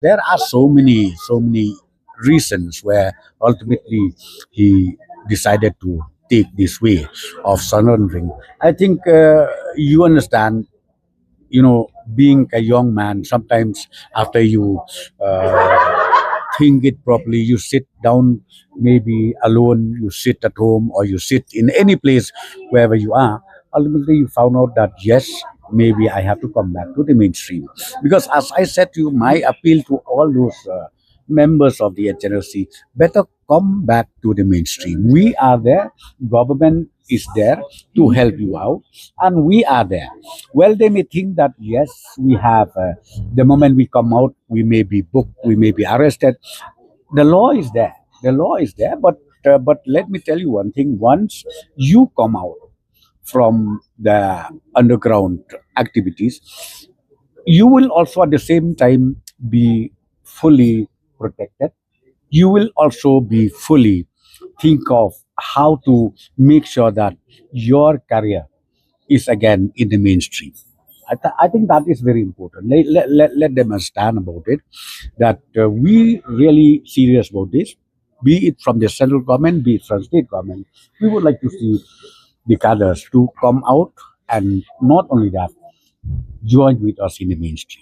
There are so many reasons where ultimately he decided to take this way of surrendering. I think you understand, being a young man, sometimes after you think it properly, you sit down, maybe alone, you sit at home or you sit in any place wherever you are. Ultimately, you found out that yes, maybe I have to come back to the mainstream. Because as I said to you, my appeal to all those members of the HNLC, better come back to the mainstream. We are there, government is there to help you out, and we are there. Well, they may think that yes, we have, the moment we come out, we may be booked, we may be arrested. The law is there. The law is there, but let me tell you one thing. Once you come out from the underground activities, you will also at the same time be fully protected. You will also be fully think of how to make sure that your career is again in the mainstream. I think that is very important. Let them understand about it, that we really serious about this, be it from the central government, be it from state government. We would like to see the cadres to come out and not only that, join with us in the mainstream.